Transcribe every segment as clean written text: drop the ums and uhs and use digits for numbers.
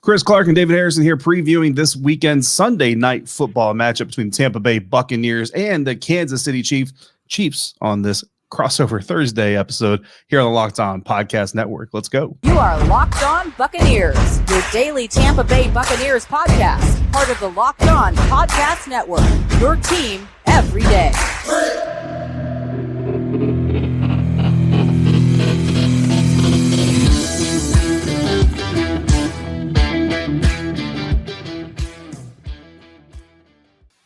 Chris Clark and David Harrison here previewing this weekend's Sunday night football matchup between the Tampa Bay Buccaneers and the Kansas City Chiefs on this crossover Thursday episode here on the Locked On Podcast Network. Let's go. You are Locked On Buccaneers, your daily Tampa Bay Buccaneers podcast, part of the Locked On Podcast Network, your team every day.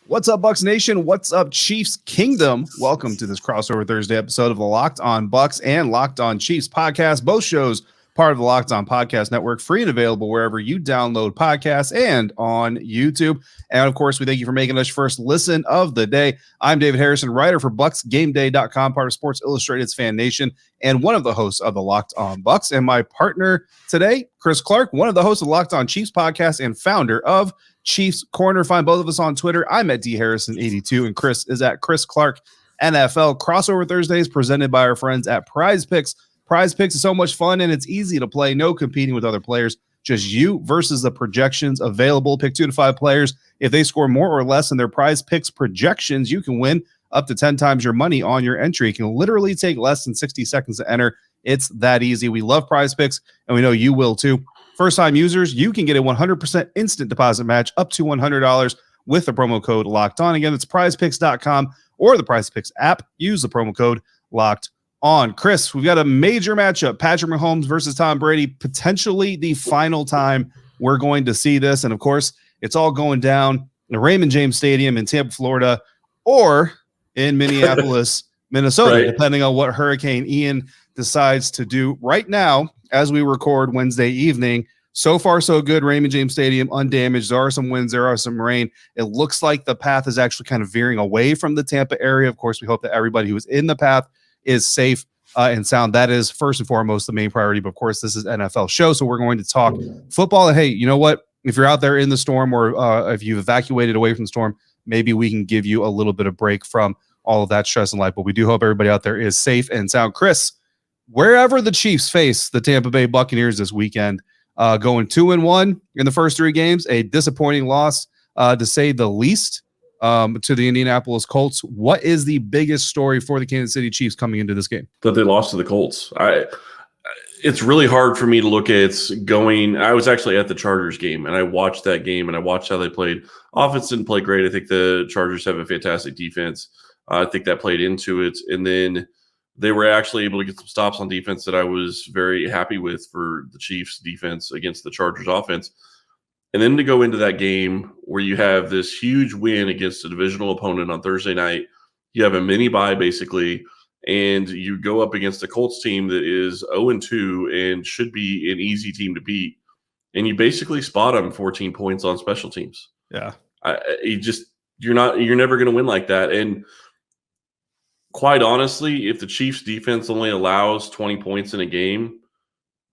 What's up, Bucs Nation? What's up, Chiefs Kingdom? Welcome to this crossover Thursday episode of the Locked On Bucs and Locked On Chiefs podcast. Both shows part of the Locked On Podcast Network, free and available wherever you download podcasts and on YouTube. And of course, we thank you for making us your first listen of the day. I'm David Harrison, writer for BucsGameDay.com, part of Sports Illustrated's Fan Nation, and one of the hosts of the Locked On Bucs. And my partner today, Chris Clark, one of the hosts of the Locked On Chiefs podcast and founder of Chiefs Corner. Find both of us on Twitter. I'm at DHarrison82 and Chris is at Chris Clark NFL. Crossover Thursdays presented by our friends at Prize Picks. Prize Picks is so much fun and it's easy to play. No competing with other players. Just you versus the projections available. Pick 2 to 5 players. If they score more or less than their Prize Picks projections, you can win up to 10 times your money on your entry. It can literally take less than 60 seconds to enter. It's that easy. We love Prize Picks and we know you will too. First-time users, you can get a 100% instant deposit match up to $100 with the promo code Locked On. Again, it's prizepicks.com or the Prize Picks app. Use the promo code Locked On. Chris, we've got a major matchup. Patrick Mahomes versus Tom Brady, potentially the final time we're going to see this. And, of course, it's all going down in the Raymond James Stadium in Tampa, Florida, or in Minneapolis, Minnesota, right, depending on what Hurricane Ian decides to do. Right now, as we record Wednesday evening, so far so good. Raymond James Stadium undamaged. There are some winds, there are some rain. It looks like the path is actually kind of veering away from the Tampa area. Of course, we hope that everybody who is in the path is safe and sound. That is first and foremost the main priority. But of course, this is NFL show, so we're going to talk football. And hey, you know what? If you're out there in the storm or if you've evacuated away from the storm, maybe we can give you a little bit of break from all of that stress in life. But we do hope everybody out there is safe and sound. Chris, wherever the Chiefs face the Tampa Bay Buccaneers this weekend, going 2-1 in the first 3 games, a disappointing loss to say the least to the Indianapolis Colts. What is the biggest story for the Kansas City Chiefs coming into this game? That they lost to the Colts. It's really hard for me to look at going. I was actually at the Chargers game, and I watched that game, and I watched how they played. Offense didn't play great. I think the Chargers have a fantastic defense. I think that played into it. And then they were actually able to get some stops on defense that I was very happy with for the Chiefs defense against the Chargers offense. And then to go into that game where you have this huge win against a divisional opponent on Thursday night, you have a mini bye basically, and you go up against a Colts team that is 0-2 and should be an easy team to beat. And you basically spot them 14 points on special teams. Yeah. You're never going to win like that. And quite honestly, if the Chiefs defense only allows 20 points in a game,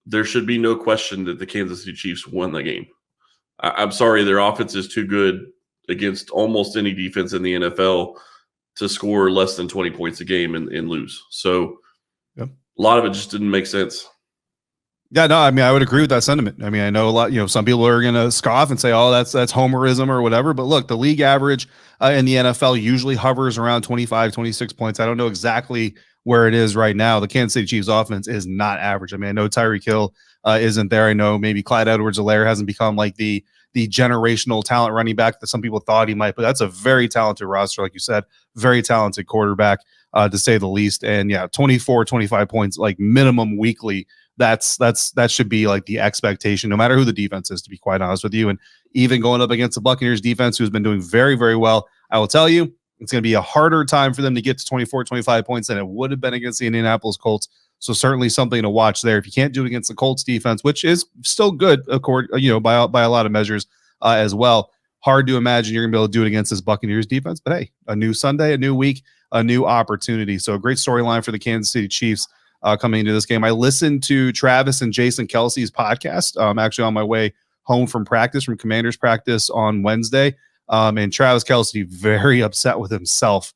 there should be no question that the Kansas City Chiefs won the game. I'm sorry, their offense is too good against almost any defense in the NFL to score less than 20 points a game and lose. So a lot of it just didn't make sense. Yeah, no, I mean, I would agree with that sentiment. I mean, I know a lot, some people are going to scoff and say, oh, that's homerism or whatever. But look, the league average in the NFL usually hovers around 25, 26 points. I don't know exactly where it is right now. The Kansas City Chiefs offense is not average. I mean, I know Tyreek Hill isn't there. I know maybe Clyde Edwards-Helaire hasn't become like the generational talent running back that some people thought he might, but that's a very talented roster. Like you said, very talented quarterback to say the least. And yeah, 24, 25 points, like minimum weekly. That should be like the expectation, no matter who the defense is, to be quite honest with you. And even going up against the Buccaneers defense, who's been doing very, very well, I will tell you, it's going to be a harder time for them to get to 24, 25 points than it would have been against the Indianapolis Colts. So certainly something to watch there. If you can't do it against the Colts defense, which is still good, by a lot of measures as well, hard to imagine you're going to be able to do it against this Buccaneers defense. But hey, a new Sunday, a new week, a new opportunity. So a great storyline for the Kansas City Chiefs coming into this game. I listened to Travis and Jason Kelsey's podcast. I'm actually on my way home from Commanders practice on Wednesday. And Travis Kelce very upset with himself,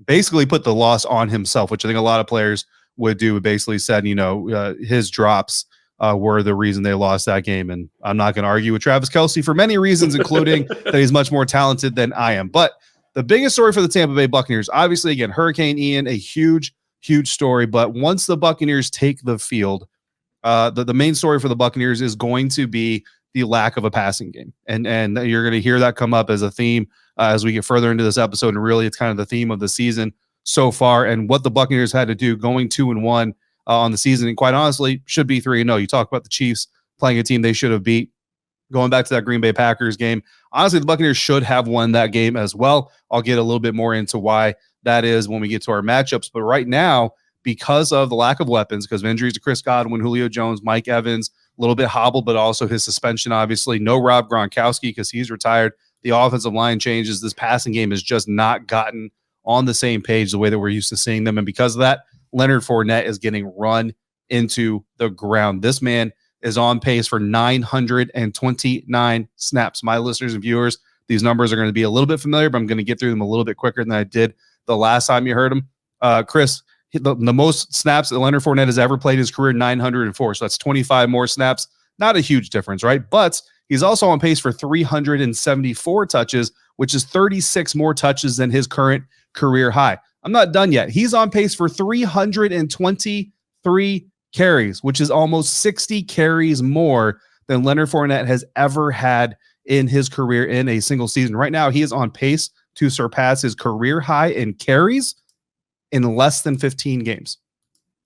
basically put the loss on himself, which I think a lot of players would do. Basically said, his drops were the reason they lost that game. And I'm not going to argue with Travis Kelce for many reasons, including that he's much more talented than I am. But the biggest story for the Tampa Bay Buccaneers, obviously, again, Hurricane Ian, a huge story. But once the Buccaneers take the field, the main story for the Buccaneers is going to be the lack of a passing game. And you're going to hear that come up as a theme as we get further into this episode. And really, it's kind of the theme of the season so far and what the Buccaneers had to do going 2-1 on the season. And quite honestly, should be 3-0. You talk about the Chiefs playing a team they should have beat. Going back to that Green Bay Packers game, honestly, the Buccaneers should have won that game as well. I'll get a little bit more into why that is when we get to our matchups. But right now, because of the lack of weapons, because of injuries to Chris Godwin, Julio Jones, Mike Evans, a little bit hobbled, but also his suspension, obviously. No Rob Gronkowski because he's retired. The offensive line changes. This passing game has just not gotten on the same page the way that we're used to seeing them. And because of that, Leonard Fournette is getting run into the ground. This man is on pace for 929 snaps. My listeners and viewers, these numbers are going to be a little bit familiar, but I'm going to get through them a little bit quicker than I did the last time you heard them. Chris, the most snaps that Leonard Fournette has ever played in his career, 904. So that's 25 more snaps. Not a huge difference, right? But he's also on pace for 374 touches, which is 36 more touches than his current career high. I'm not done yet. He's on pace for 323 carries, which is almost 60 carries more than Leonard Fournette has ever had in his career in a single season. Right now, he is on pace to surpass his career high in carries in less than 15 games.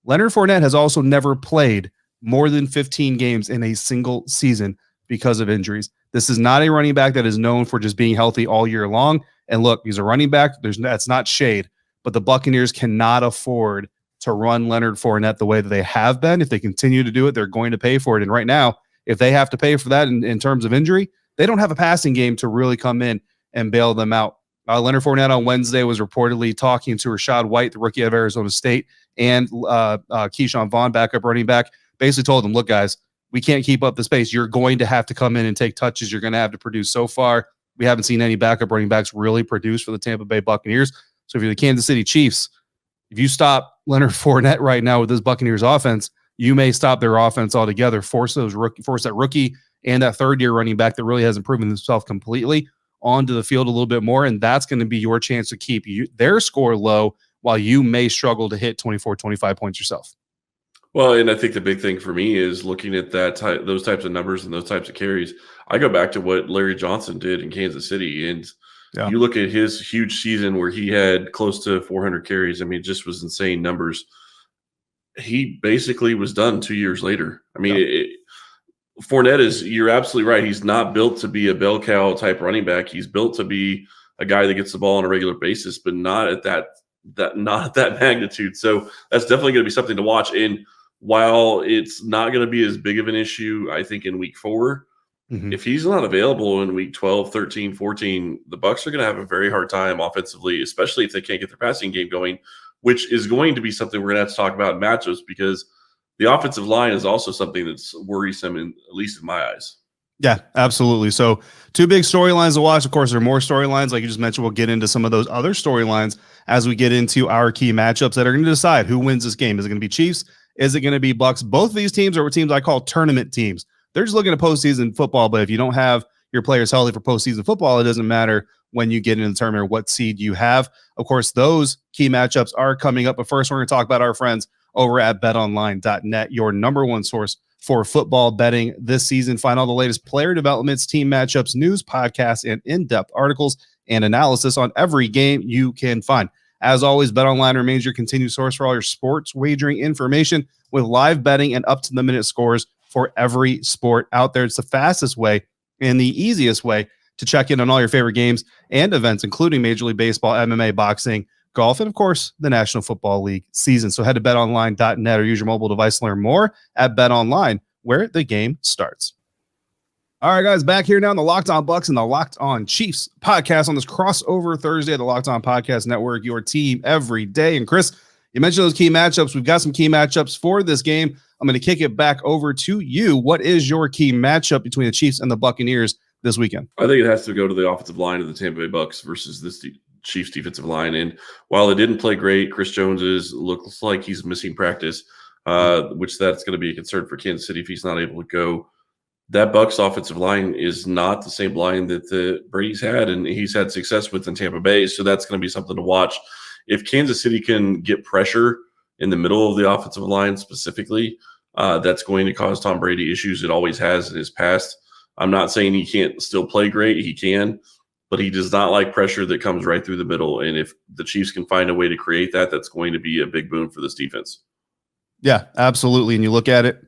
Leonard Fournette has also never played more than 15 games in a single season because of injuries. This is not a running back that is known for just being healthy all year long. And look, he's a running back. That's not shade, but the Buccaneers cannot afford to run Leonard Fournette the way that they have been. If they continue to do it, they're going to pay for it. And right now, if they have to pay for that in terms of injury, they don't have a passing game to really come in and bail them out. Leonard Fournette on Wednesday was reportedly talking to Rachaad White, the rookie of Arizona State, and Keyshawn Vaughn, backup running back, basically told them, look, guys, we can't keep up the space. You're going to have to come in and take touches. You're going to have to produce. So far, we haven't seen any backup running backs really produce for the Tampa Bay Buccaneers. So if you're the Kansas City Chiefs, if you stop Leonard Fournette right now with this Buccaneers offense, you may stop their offense altogether, force that rookie and that third-year running back that really hasn't proven himself completely onto the field a little bit more, and that's going to be your chance to keep their score low while you may struggle to hit 24, 25 points yourself. Well, and I think the big thing for me is looking at those types of numbers and those types of carries. I go back to what Larry Johnson did in Kansas City, and you look at his huge season where he had close to 400 carries. I mean, it just was insane numbers. He basically was done 2 years later. I mean, Fournette you're absolutely right. He's not built to be a bell cow type running back. He's built to be a guy that gets the ball on a regular basis, but not at that magnitude. So that's definitely going to be something to watch. And while it's not going to be as big of an issue, I think in week 4, if he's not available in week 12, 13, 14, the Bucs are going to have a very hard time offensively, especially if they can't get their passing game going, which is going to be something we're going to have to talk about in matchups because the offensive line is also something that's worrisome, at least in my eyes. Yeah, absolutely. So 2 big storylines to watch. Of course, there are more storylines. Like you just mentioned, we'll get into some of those other storylines as we get into our key matchups that are going to decide who wins this game. Is it going to be Chiefs? Is it going to be Bucs? Both of these teams are teams I call tournament teams. They're just looking at postseason football, but if you don't have your players healthy for postseason football, it doesn't matter when you get into the tournament or what seed you have. Of course, those key matchups are coming up. But first, we're going to talk about our friends over at betonline.net, your number one source for football betting this season. Find all the latest player developments, team matchups, news, podcasts, and in-depth articles and analysis on every game you can find. As always, BetOnline remains your continued source for all your sports wagering information with live betting and up-to-the-minute scores for every sport out there. It's the fastest way and the easiest way to check in on all your favorite games and events, including Major League Baseball, MMA, boxing, golf, and, of course, the National Football League season. So head to betonline.net or use your mobile device to learn more at BetOnline, where the game starts. All right, guys, back here now on the Locked On Bucs and the Locked On Chiefs podcast on this crossover Thursday at the Locked On Podcast Network, your team every day. And, Chris, you mentioned those key matchups. We've got some key matchups for this game. I'm going to kick it back over to you. What is your key matchup between the Chiefs and the Buccaneers this weekend? I think it has to go to the offensive line of the Tampa Bay Bucs versus this Chiefs defensive line. And while it didn't play great, Chris Jones looks like he's missing practice. which that's going to be a concern for Kansas City if he's not able to go. That Bucs offensive line is not the same line that the Brady's had, and he's had success with in Tampa Bay. So that's going to be something to watch. If Kansas City can get pressure in the middle of the offensive line specifically, that's going to cause Tom Brady issues. It always has in his past. I'm not saying he can't still play great. He can, but he does not like pressure that comes right through the middle. And if the Chiefs can find a way to create that, that's going to be a big boon for this defense. Yeah, absolutely. And you look at it,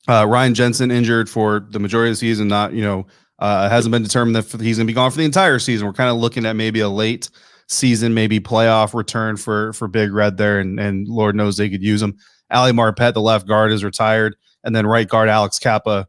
Ryan Jensen injured for the majority of the season, hasn't been determined if he's going to be gone for the entire season. We're kind of looking at maybe a late season, maybe playoff return for Big Red there, and Lord knows they could use him. Ali Marpet, the left guard, is retired, and then right guard Alex Kappa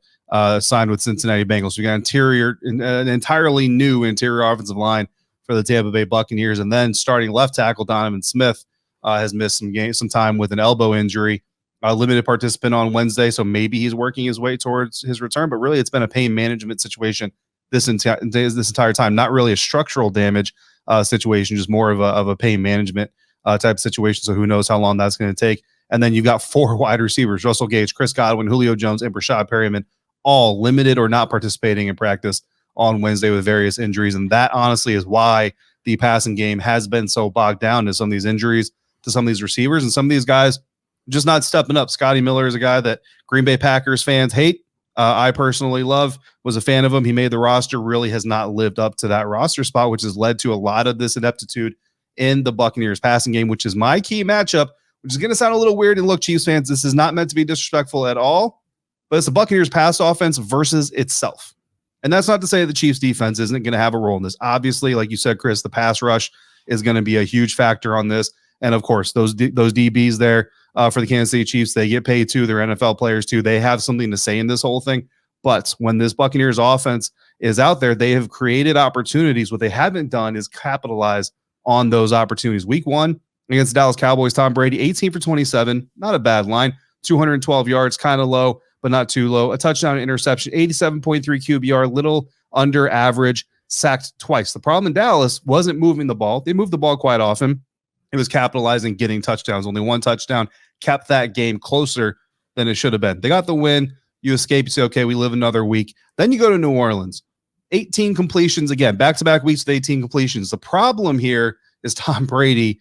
signed with Cincinnati Bengals. We got an entirely new interior offensive line for the Tampa Bay Buccaneers, and then starting left tackle Donovan Smith has missed some time with an elbow injury. Limited participant on Wednesday, so maybe he's working his way towards his return. But really, it's been a pain management situation this entire time. Not really a structural damage situation, just more of a pain management type situation. So who knows how long that's going to take. And then you've got 4 wide receivers: Russell Gage, Chris Godwin, Julio Jones, and Rachaad Perryman, all limited or not participating in practice on Wednesday with various injuries. And that honestly is why the passing game has been so bogged down to some of these injuries to some of these receivers, and some of these guys just not stepping up. Scotty Miller is a guy that Green Bay Packers fans hate. I personally love, was a fan of him. He made the roster, really has not lived up to that roster spot, which has led to a lot of this ineptitude in the Buccaneers passing game, which is my key matchup, which is going to sound a little weird. And look, Chiefs fans, this is not meant to be disrespectful at all, but it's the Buccaneers pass offense versus itself. And that's not to say the Chiefs defense isn't going to have a role in this. Obviously, like you said, Chris, the pass rush is going to be a huge factor on this. And of course, those DBs there for the Kansas City Chiefs, they get paid too. They're NFL players too. They have something to say in this whole thing. But when this Buccaneers offense is out there, they have created opportunities. What they haven't done is capitalize on those opportunities. Week 1 against the Dallas Cowboys, Tom Brady, 18 for 27, not a bad line. 212 yards, kind of low, but not too low. A touchdown, interception, 87.3 QBR, little under average, sacked twice. The problem in Dallas wasn't moving the ball. They moved the ball quite often. It was capitalizing, getting touchdowns. Only 1 touchdown kept that game closer than it should have been. They got the win. You escape. You say, okay, we live another week. Then you go to New Orleans. 18 completions again, back-to-back weeks with 18 completions. The problem here is Tom Brady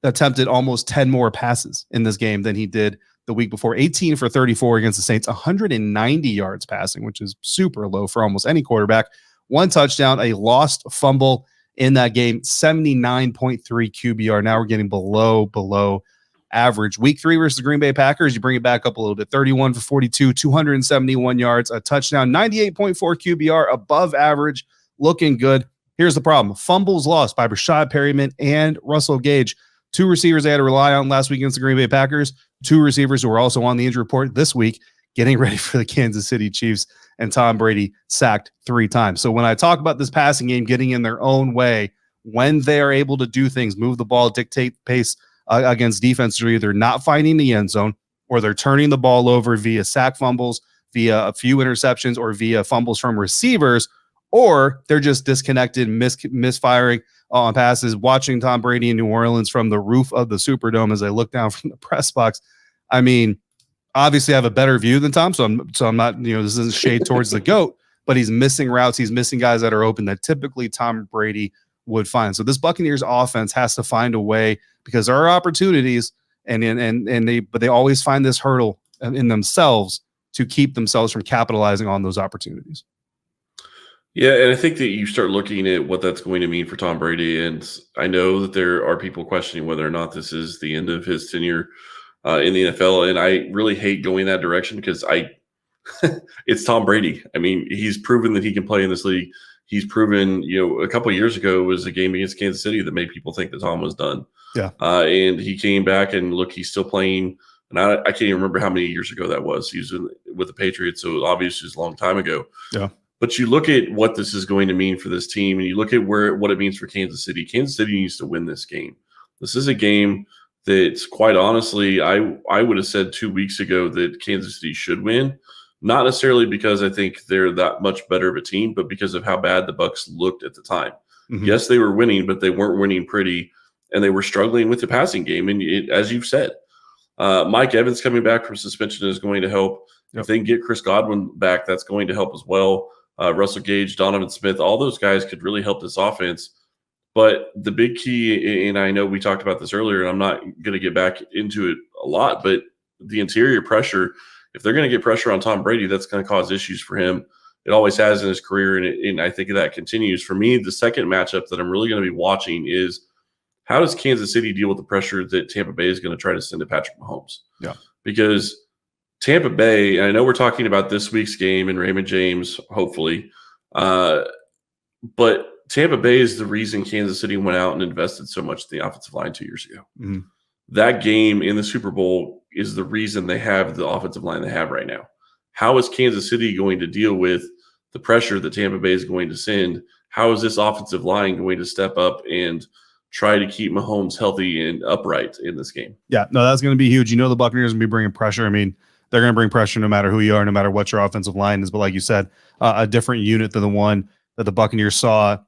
attempted almost 10 more passes in this game than he did the week before. 18 for 34 against the Saints, 190 yards passing, which is super low for almost any quarterback. 1 touchdown, a lost fumble in that game, 79.3 QBR. Now we're getting below average. Week 3 versus the Green Bay Packers, you bring it back up a little bit. 31 for 42, 271 yards, a touchdown, 98.4 QBR, above average, looking good. Here's the problem. Fumbles lost by Rachaad Perryman and Russell Gage. 2 receivers they had to rely on last week against the Green Bay Packers. 2 receivers who are also on the injury report this week, getting ready for the Kansas City Chiefs. And Tom Brady sacked 3 times. So when I talk about this passing game getting in their own way, when they are able to do things, move the ball, dictate pace against defenses, are either not finding the end zone or they're turning the ball over via sack fumbles, via a few interceptions, or via fumbles from receivers, or they're just disconnected, misfiring on passes. Watching Tom Brady in New Orleans from the roof of the Superdome as I look down from the press box, I mean, obviously I have a better view than Tom, so I'm not, this isn't shade towards the GOAT, but he's missing routes. He's missing guys that are open that typically Tom Brady would find. So this Buccaneers offense has to find a way, because there are opportunities but they always find this hurdle in themselves to keep themselves from capitalizing on those opportunities. Yeah, and I think that you start looking at what that's going to mean for Tom Brady. And I know that there are people questioning whether or not this is the end of his tenure in the NFL. And I really hate going that direction because it's Tom Brady. I mean, he's proven that he can play in this league. He's proven, a couple of years ago was a game against Kansas City that made people think that Tom was done. Yeah. And he came back and look, he's still playing. And I can't even remember how many years ago that was. He was with the Patriots, so obviously it was a long time ago. Yeah. But you look at what this is going to mean for this team, and you look at what it means for Kansas City. Kansas City needs to win this game. This is a game that, quite honestly, I would have said 2 weeks ago that Kansas City should win. Not necessarily because I think they're that much better of a team, but because of how bad the Bucs looked at the time. Mm-hmm. Yes, they were winning, but they weren't winning pretty, and they were struggling with the passing game. And as you've said, Mike Evans coming back from suspension is going to help. Yep. If they can get Chris Godwin back, that's going to help as well. Russell Gage, Donovan Smith, all those guys could really help this offense. But the big key, and I know we talked about this earlier, and I'm not going to get back into it a lot, but the interior pressure, if they're going to get pressure on Tom Brady, that's going to cause issues for him. It always has in his career, and I think that continues. For me, the second matchup that I'm really going to be watching is how does Kansas City deal with the pressure that Tampa Bay is going to try to send to Patrick Mahomes? Yeah. Because Tampa Bay, and I know we're talking about this week's game and Raymond James, hopefully, but Tampa Bay is the reason Kansas City went out and invested so much in the offensive line 2 years ago. Mm-hmm. That game in the Super Bowl is the reason they have the offensive line they have right now. How is Kansas City going to deal with the pressure that Tampa Bay is going to send? How is this offensive line going to step up and try to keep Mahomes healthy and upright in this game? Yeah, no, that's going to be huge. You know the Buccaneers are going to be bringing pressure. I mean, they're going to bring pressure no matter who you are, no matter what your offensive line is. But like you said, a different unit than the one that the Buccaneers saw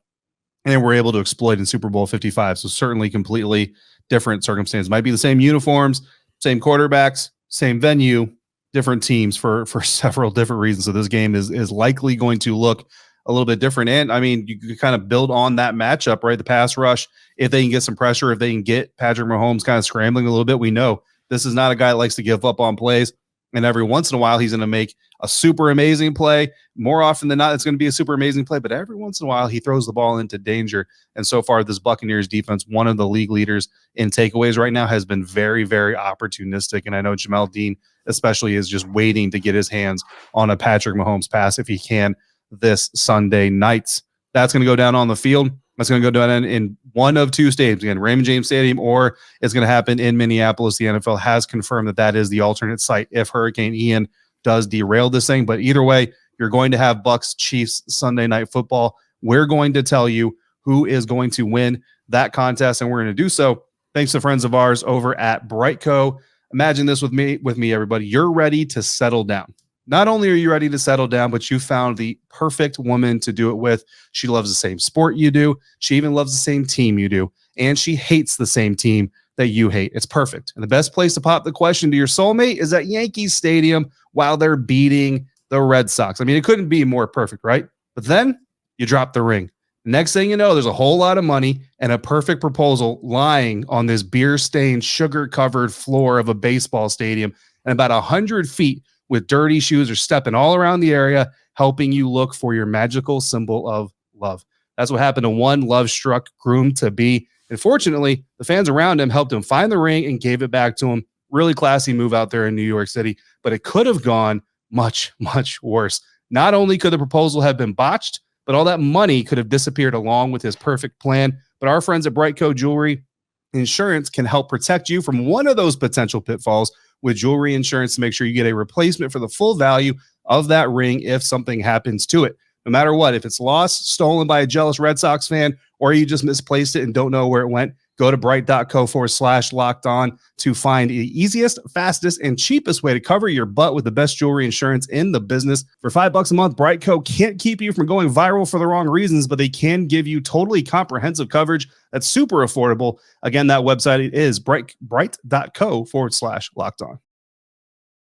and were able to exploit in Super Bowl 55. So certainly completely different circumstances. Might be the same uniforms, same quarterbacks, same venue, different teams for several different reasons. So this game is likely going to look a little bit different. And I mean, you can kind of build on that matchup, right? The pass rush, if they can get some pressure, if they can get Patrick Mahomes kind of scrambling a little bit, we know this is not a guy that likes to give up on plays. And every once in a while, he's going to make a super amazing play. More often than not, it's going to be a super amazing play. But every once in a while, he throws the ball into danger. And so far, this Buccaneers defense, one of the league leaders in takeaways right now, has been very, very opportunistic. And I know Jamel Dean especially is just waiting to get his hands on a Patrick Mahomes pass if he can this Sunday night. That's going to go down on the field. That's going to go down in one of two stadiums, again, Raymond James Stadium, or it's going to happen in Minneapolis. The NFL has confirmed that that is the alternate site if Hurricane Ian does derail this thing. But either way, you're going to have Bucs Chiefs Sunday Night Football. We're going to tell you who is going to win that contest, and we're going to do so thanks to friends of ours over at Brightco. Imagine this with me, everybody. You're ready to settle down. Not only are you ready to settle down, but you found the perfect woman to do it with. She loves the same sport you do. She even loves the same team you do. And she hates the same team that you hate. It's perfect. And the best place to pop the question to your soulmate is at Yankees Stadium while they're beating the Red Sox. I mean, it couldn't be more perfect, right? But then you drop the ring. Next thing you know, there's a whole lot of money and a perfect proposal lying on this beer-stained, sugar-covered floor of a baseball stadium, and about 100 feet with dirty shoes are stepping all around the area, helping you look for your magical symbol of love. That's what happened to one love-struck groom-to-be. And fortunately, the fans around him helped him find the ring and gave it back to him. Really classy move out there in New York City, but it could have gone much, much worse. Not only could the proposal have been botched, but all that money could have disappeared along with his perfect plan. But our friends at Brightco Jewelry Insurance can help protect you from one of those potential pitfalls with jewelry insurance to make sure you get a replacement for the full value of that ring if something happens to it. No matter what, if it's lost, stolen by a jealous Red Sox fan, or you just misplaced it and don't know where it went, go to bright.co/locked-on to find the easiest, fastest, and cheapest way to cover your butt with the best jewelry insurance in the business. For $5 a month, Brightco can't keep you from going viral for the wrong reasons, but they can give you totally comprehensive coverage that's super affordable. Again, that website is bright.co/locked-on.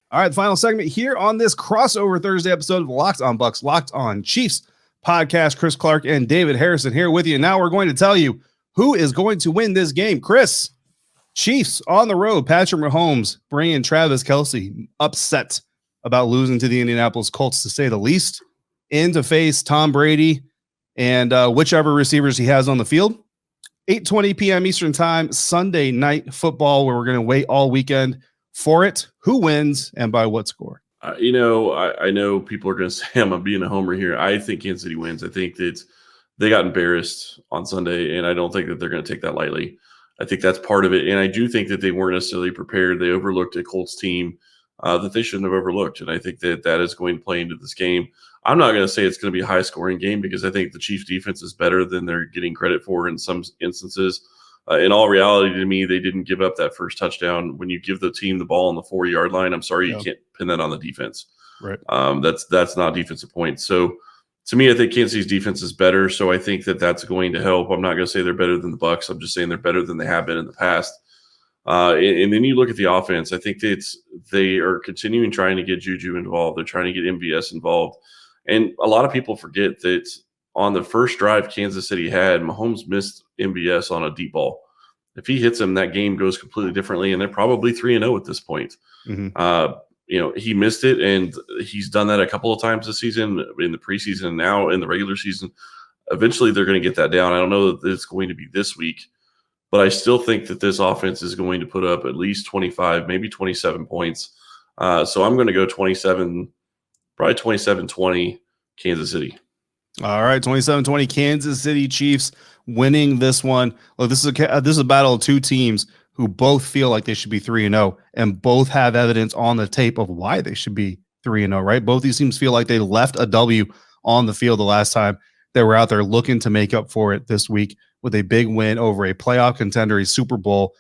All right, the final segment here on this crossover Thursday episode of the Locked On Bucs, Locked On Chiefs podcast. Chris Clark and David Harrison here with you. Now we're going to tell you who is going to win this game. Chris, Chiefs on the road. Patrick Mahomes bringing Travis Kelce, upset about losing to the Indianapolis Colts, to say the least, in to face Tom Brady and whichever receivers he has on the field. 8:20 p.m. Eastern time, Sunday Night Football, where we're going to wait all weekend for it. Who wins and by what score? I know people are going to say I'm being a homer here. I think Kansas City wins. I think that they got embarrassed on Sunday, and I don't think that they're going to take that lightly. I think that's part of it, and I do think that they weren't necessarily prepared. They overlooked a Colts team that they shouldn't have overlooked, and I think that that is going to play into this game. I'm not going to say it's going to be a high-scoring game because I think the Chiefs' defense is better than they're getting credit for in some instances. In all reality, to me, they didn't give up that first touchdown. When you give the team the ball on the 4-yard line, I'm sorry, you can't pin that on the defense. Right. That's not defensive points. So, to me, I think Kansas City's defense is better, so I think that that's going to help. I'm not going to say they're better than the Bucs. I'm just saying they're better than they have been in the past. And then you look at the offense. I think they are continuing trying to get Juju involved. They're trying to get MVS involved. And a lot of people forget that on the first drive Kansas City had, Mahomes missed MVS on a deep ball. If he hits him, that game goes completely differently, and they're probably 3-0 at this point. He missed it, and he's done that a couple of times this season, in the preseason and now in the regular season. Eventually, they're going to get that down. I don't know that it's going to be this week, but I still think that this offense is going to put up at least 25, maybe 27 points. So I'm going to go 27, probably 27-20 Kansas City. All right, 27-20 Kansas City Chiefs winning this one. Look, this is a battle of two teams who both feel like they should be 3-0 and both have evidence on the tape of why they should be 3-0, right? Both these teams feel like they left a W on the field the last time they were out there, looking to make up for it this week with a big win over a playoff contender, a Super Bowl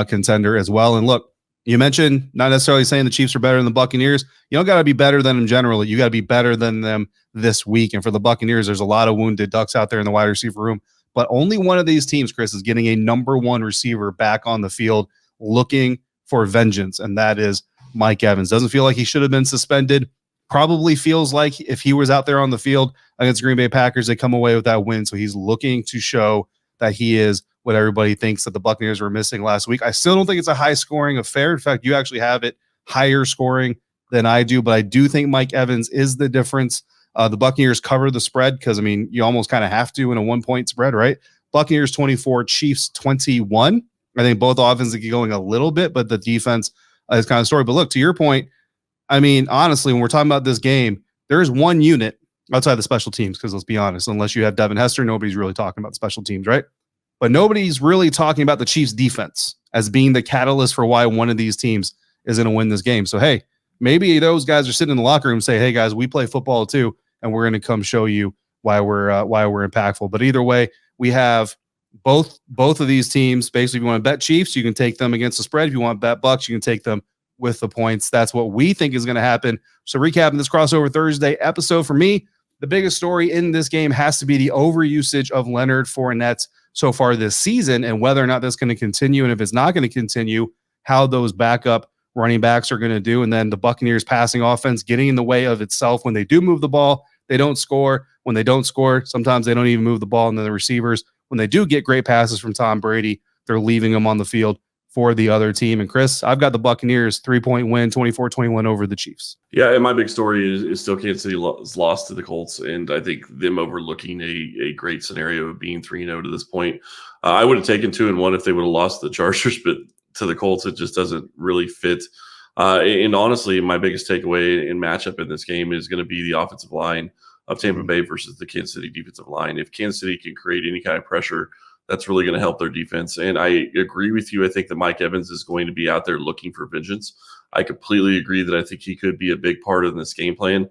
contender as well. And look, you mentioned not necessarily saying the Chiefs are better than the Buccaneers. You don't got to be better than them generally. You got to be better than them this week. And for the Buccaneers, there's a lot of wounded ducks out there in the wide receiver room. But only one of these teams, Chris, is getting a number one receiver back on the field looking for vengeance, and that is Mike Evans. Doesn't feel like he should have been suspended. Probably feels like if he was out there on the field against Green Bay Packers, they come away with that win. So he's looking to show that he is what everybody thinks that the Buccaneers were missing last week. I still don't think it's a high-scoring affair. In fact, you actually have it higher scoring than I do, but I do think Mike Evans is the difference. The Buccaneers cover the spread because, I mean, you almost kind of have to in a one-point spread, right? Buccaneers 24, Chiefs 21. I think both offenses get going a little bit, but the defense is kind of story. But look, to your point, I mean, honestly, when we're talking about this game, there is one unit outside the special teams, because let's be honest, unless you have Devin Hester, nobody's really talking about special teams, right? But nobody's really talking about the Chiefs defense as being the catalyst for why one of these teams is going to win this game. So, hey, maybe those guys are sitting in the locker room and say, hey, guys, we play football too, and we're going to come show you why we're impactful. But either way, we have both of these teams. Basically, if you want to bet Chiefs, you can take them against the spread. If you want to bet Bucks, you can take them with the points. That's what we think is going to happen. So recapping this crossover Thursday episode, for me, the biggest story in this game has to be the overusage of Leonard Fournette so far this season, and whether or not that's going to continue. And if it's not going to continue, how those backup running backs are going to do. And then the Buccaneers passing offense getting in the way of itself. When they do move the ball, they don't score. When they don't score, sometimes they don't even move the ball. And then the receivers, when they do get great passes from Tom Brady, they're leaving them on the field for the other team. And Chris, I've got the Buccaneers 3-point win, 24-21 over the Chiefs. Yeah, and my big story is still Kansas City lost to the Colts, and I think them overlooking a great scenario of being 3-0 to this point. I would have taken 2-1 if they would have lost the Chargers, but to the Colts, it just doesn't really fit. And honestly, my biggest takeaway in matchup in this game is going to be the offensive line of Tampa Bay versus the Kansas City defensive line. If Kansas City can create any kind of pressure, that's really going to help their defense. And I agree with you. I think that Mike Evans is going to be out there looking for vengeance. I completely agree that I think he could be a big part of this game plan.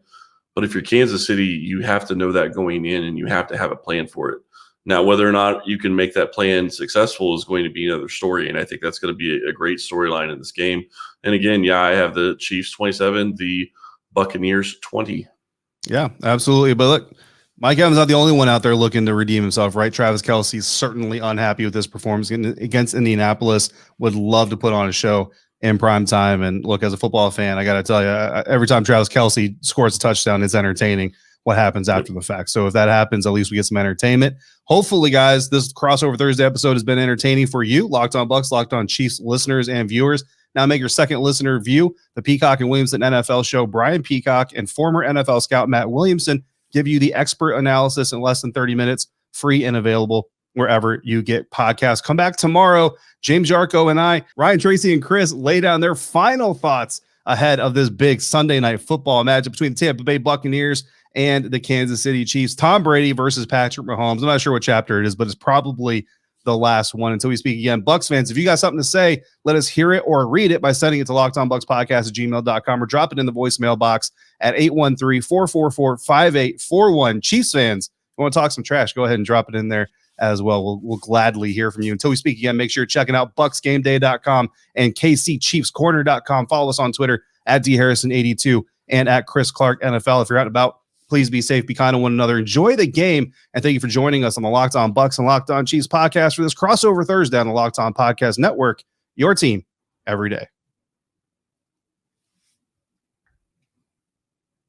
But if you're Kansas City, you have to know that going in, and you have to have a plan for it. Now, whether or not you can make that plan successful is going to be another story, and I think that's going to be a great storyline in this game. And again, yeah, I have the Chiefs 27, the Buccaneers 20. Yeah, absolutely. But look, Mike Evans is not the only one out there looking to redeem himself, right? Travis Kelce's certainly unhappy with this performance against Indianapolis. Would love to put on a show in prime time. And look, as a football fan, I got to tell you, every time Travis Kelce scores a touchdown, it's entertaining what happens after the fact. So if that happens, at least we get some entertainment. Hopefully, guys, this crossover Thursday episode has been entertaining for you, Locked On Bucs, Locked On Chiefs listeners and viewers. Now make your second listener view the Peacock and Williamson NFL show. Brian Peacock and former NFL scout Matt Williamson give you the expert analysis in less than 30 minutes, free and available wherever you get podcasts. Come back tomorrow. James Yarcho and I, Ryan Tracy and Chris, lay down their final thoughts ahead of this big Sunday night football matchup between the Tampa Bay Buccaneers and the Kansas City Chiefs. Tom Brady versus Patrick Mahomes. I'm not sure what chapter it is, but it's probably the last one until we speak again. Bucs fans, if you got something to say, let us hear it or read it by sending it to lockedonbucspodcast@gmail.com or drop it in the voicemail box at 813-444-5841. Chiefs fans, if you want to talk some trash, go ahead and drop it in there as well. We'll gladly hear from you. Until we speak again, make sure you're checking out bucksgameday.com and kcchiefscorner.com. Follow us on Twitter at dharrison82 and at Chris Clark NFL. If you're out and about, please be safe, be kind to one another, enjoy the game, and thank you for joining us on the Locked On Bucs and Locked On Chiefs podcast for this crossover Thursday on the Locked On Podcast Network, your team every day.